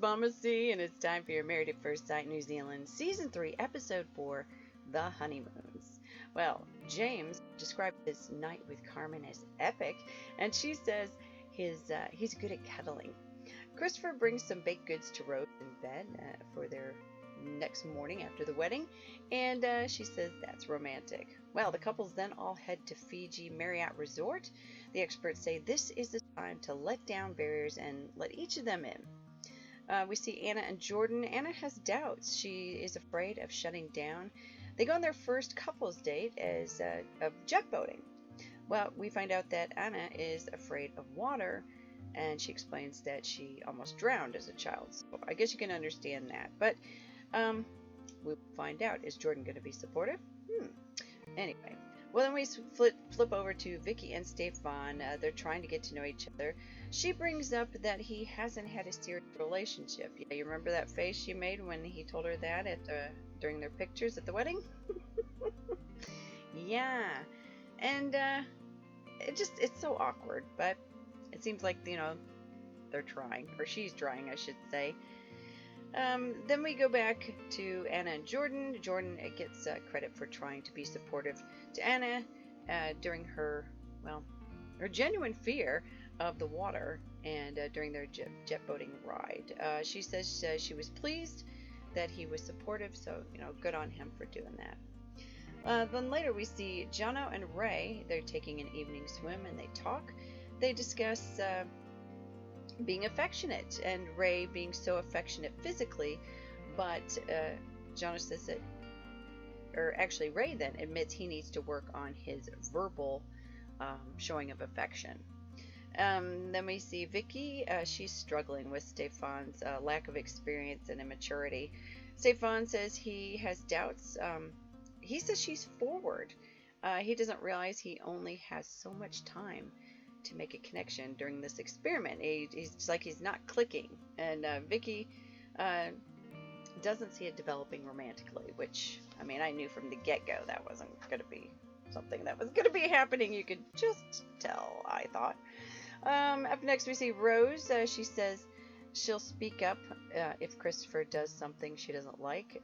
Mama C, and it's time for your Married at First Sight New Zealand Season 3, Episode 4, The Honeymoons. Well, James described his night with Carmen as epic, and she says he's good at cuddling. Christopher brings some baked goods to Rose in bed for their next morning after the wedding, and she says that's romantic. Well, the couples then all head to Fiji Marriott Resort. The experts say this is the time to let down barriers and let each of them in. We see Anna and Jordan. Anna has doubts. She is afraid of shutting down. They go on their first couples date of jet boating. Well, we find out that Anna is afraid of water, and she explains that she almost drowned as a child. So I guess you can understand that. But we'll find out. Is Jordan going to be supportive? Anyway. Well, then we flip over to Vicki and Stefan. They're trying to get to know each other. She brings up that he hasn't had a serious relationship. Yeah, you remember that face she made when he told her that during their pictures at the wedding? Yeah. And it's so awkward, but it seems like, they're trying, or she's trying, I should say. Then we go back to Anna and Jordan. Jordan gets credit for trying to be supportive to Anna during her genuine fear of the water and during their jet boating ride. She says she was pleased that he was supportive, so good on him for doing that. Then later we see Jonna and Ray. They're taking an evening swim and they talk. They discuss being affectionate, and Ray being so affectionate physically, but Jonna says that, or actually Ray then admits he needs to work on his verbal showing of affection. Then we see Vicki. She's struggling with Stefan's lack of experience and immaturity. Stefan says he has doubts. He says she's forward. He doesn't realize he only has so much time to make a connection during this experiment. He's like he's not clicking, and Vicki doesn't see it developing romantically, which I knew from the get-go that wasn't going to be something that was going to be happening. You could just tell, I thought. Up next we see Rose. She says she'll speak up if Christopher does something she doesn't like.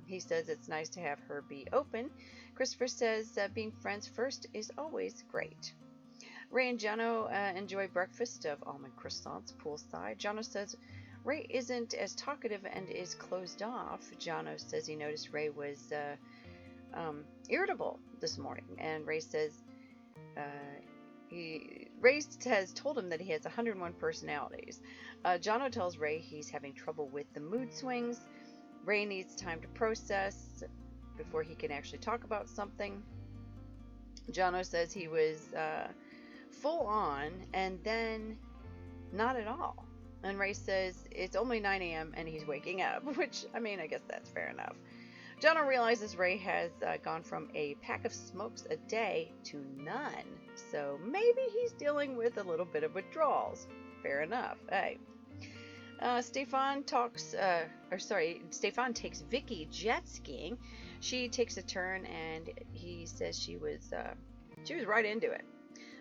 He says it's nice to have her be open. Christopher says being friends first is always great. Ray and Jono enjoy breakfast of almond croissants poolside. Jono says Ray isn't as talkative and is closed off. Jono says he noticed Ray was irritable this morning, and Ray says Ray has told him that he has 101 personalities. Jono tells Ray he's having trouble with the mood swings. Ray needs time to process before he can actually talk about something. Jono says he was full on and then not at all. And Ray says it's only 9 a.m. and he's waking up, which, I guess that's fair enough. Jono realizes Ray has gone from a pack of smokes a day to none, so maybe he's dealing with a little bit of withdrawals. Fair enough. Hey. Stefan takes Vicki jet skiing. She takes a turn and he says she was right into it.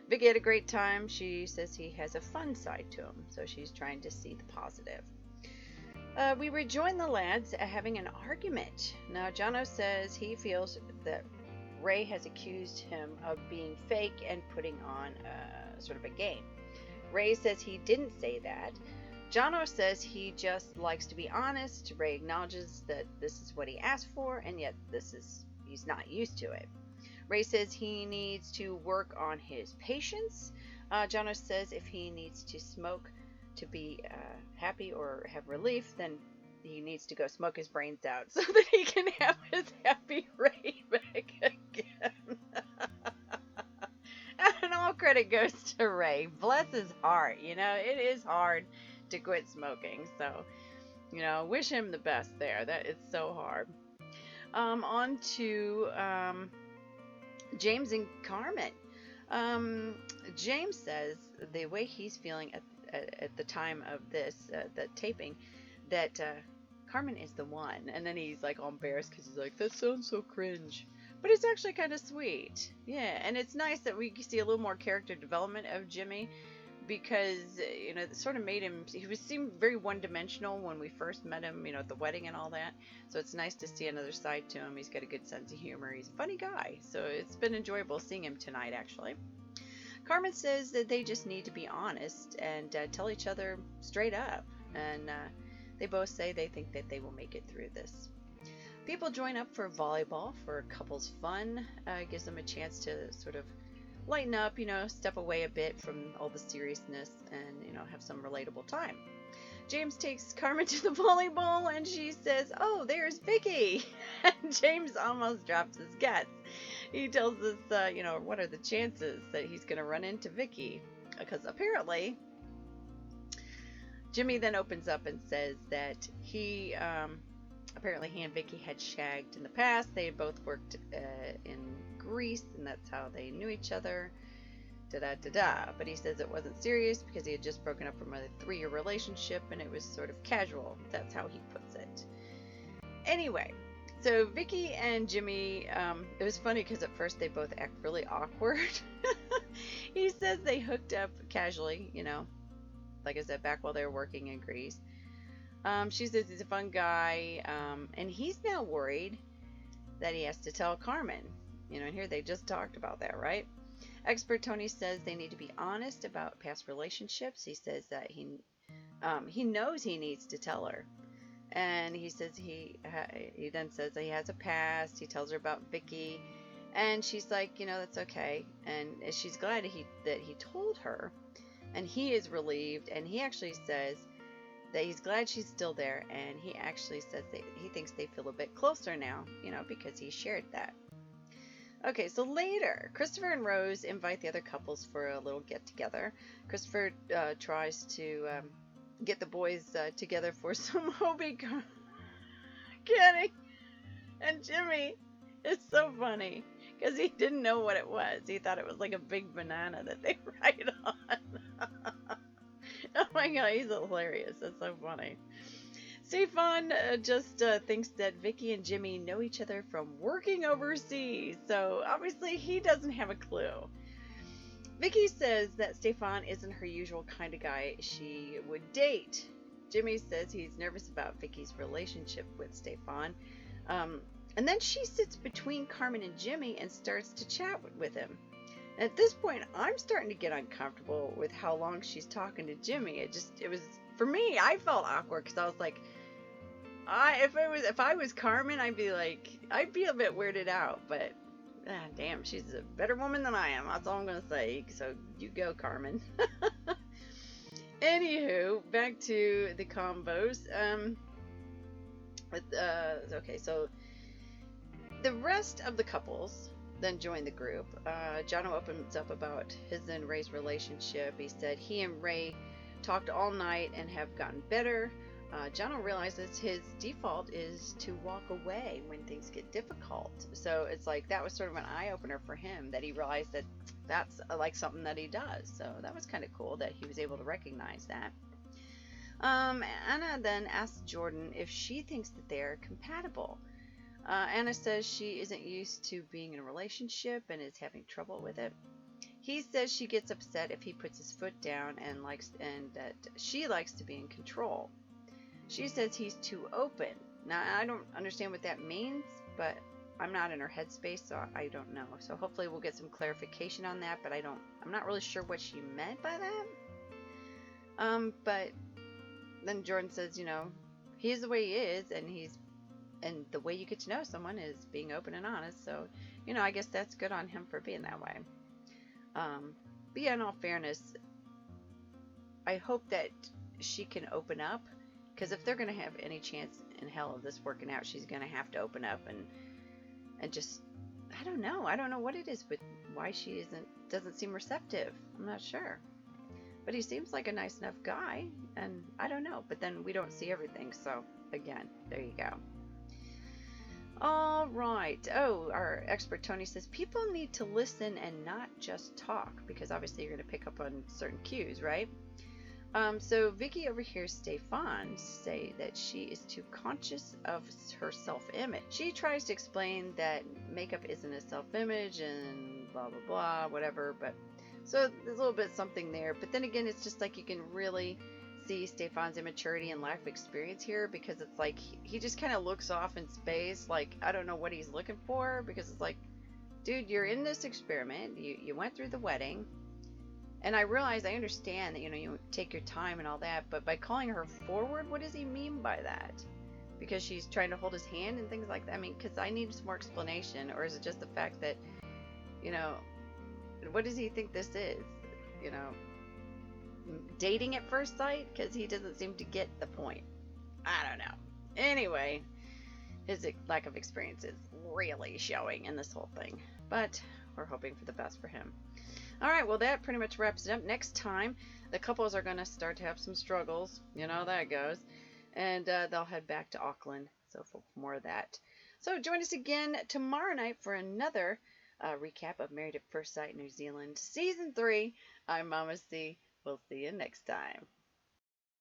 Vicki had a great time. She says he has a fun side to him, so she's trying to see the positive. We rejoin the lads having an argument. Now, Jono says he feels that Ray has accused him of being fake and putting on sort of a game. Ray says he didn't say that. Jono says he just likes to be honest. Ray acknowledges that this is what he asked for, and yet he's not used to it. Ray says he needs to work on his patience. Jono says if he needs to smoke to be happy or have relief, then he needs to go smoke his brains out so that he can have his happy Ray back again. And all credit goes to Ray. Bless his heart. It is hard to quit smoking. So, wish him the best there. That it's so hard. On to James and Carmen. James says the way he's feeling at the time of the taping, that Carmen is the one, and then he's like all embarrassed because he's like, that sounds so cringe, but it's actually kind of sweet. Yeah, and it's nice that we see a little more character development of Jimmy, because, it sort of made him, seemed very one-dimensional when we first met him, at the wedding and all that. So it's nice to see another side to him. He's got a good sense of humor. He's a funny guy. So it's been enjoyable seeing him tonight, actually. Carmen says that they just need to be honest and tell each other straight up. And they both say they think that they will make it through this. People join up for volleyball for couples fun. Gives them a chance to sort of lighten up, step away a bit from all the seriousness and, have some relatable time. James takes Carmen to the volleyball and she says, "Oh, there's Vicky." And James almost drops his guts. He tells us, what are the chances that he's going to run into Vicky? Because apparently, Jimmy then opens up and says that apparently he and Vicky had shagged in the past. They had both worked in Greece, and that's how they knew each other. But he says it wasn't serious because he had just broken up from a 3-year relationship and it was sort of casual. That's how he puts it. Anyway, so Vicky and Jimmy, it was funny because at first they both act really awkward. He says they hooked up casually, like I said, back while they were working in Greece. She says he's a fun guy, and he's now worried that he has to tell Carmen. And here they just talked about that, right? Expert Tony says they need to be honest about past relationships. He says that he knows he needs to tell her. And he says he then says that he has a past. He tells her about Vicky. And she's like, that's okay. And she's glad that he told her. And he is relieved. And he actually says that he's glad she's still there. And he actually says that he thinks they feel a bit closer now, because he shared that. Okay, so later, Christopher and Rose invite the other couples for a little get-together. Christopher tries to get the boys together for some Hobie candy. And Jimmy is so funny because he didn't know what it was. He thought it was like a big banana that they ride on. Oh my god, he's hilarious. That's so funny. Stefan just thinks that Vicky and Jimmy know each other from working overseas, so obviously he doesn't have a clue. Vicky says that Stefan isn't her usual kind of guy she would date. Jimmy says he's nervous about Vicky's relationship with Stefan. And then she sits between Carmen and Jimmy and starts to chat with him. At this point, I'm starting to get uncomfortable with how long she's talking to Jimmy. It was, for me, I felt awkward because I was like, if I was Carmen, I'd be a bit weirded out, but damn, she's a better woman than I am. That's all I'm going to say. So you go, Carmen. Anywho, back to the combos. Okay, so the rest of the couples then join the group. Jono opens up about his and Ray's relationship. He said he and Ray talked all night and have gotten better. Jono realizes his default is to walk away when things get difficult. So it's like that was sort of an eye-opener for him, that he realized that that's like something that he does. So that was kind of cool that he was able to recognize that. Anna then asks Jordan if she thinks that they're compatible. Anna says she isn't used to being in a relationship and is having trouble with it. He says she gets upset if he puts his foot down and that she likes to be in control. She says he's too open. Now, I don't understand what that means, but I'm not in her headspace, so I don't know. So hopefully we'll get some clarification on that, but I'm not really sure what she meant by that. But then Jordan says, he's the way he is, and the way you get to know someone is being open and honest. So, I guess that's good on him for being that way. But yeah, in all fairness, I hope that she can open up, because if they're going to have any chance in hell of this working out, she's going to have to open up and just, I don't know what it is, but why she doesn't seem receptive. I'm not sure. But he seems like a nice enough guy, and I don't know, but then we don't see everything, so again, there you go. All right. Oh, our expert Tony says people need to listen and not just talk, because obviously you're going to pick up on certain cues, right? So Vicky overhears Stefan say that she is too conscious of her self-image. She tries to explain that makeup isn't a self-image and blah, blah, blah, whatever, but So there's a little bit something there. But then again, it's just like you can really see Stefan's immaturity and lack of experience here, because it's like he just kind of looks off in space. Like, I don't know what he's looking for, because it's like, dude, you're in this experiment. You went through the wedding. And I realize, I understand that, you take your time and all that, but by calling her forward, what does he mean by that? Because she's trying to hold his hand and things like that? I mean, because I need some more explanation. Or is it just the fact that, what does he think this is? Dating at first sight? Because he doesn't seem to get the point. I don't know. Anyway, his lack of experience is really showing in this whole thing. But we're hoping for the best for him. Alright, well, that pretty much wraps it up. Next time, the couples are going to start to have some struggles. You know how that goes. And they'll head back to Auckland. So for more of that. So join us again tomorrow night for another recap of Married at First Sight New Zealand Season 3. I'm Mama C. We'll see you next time.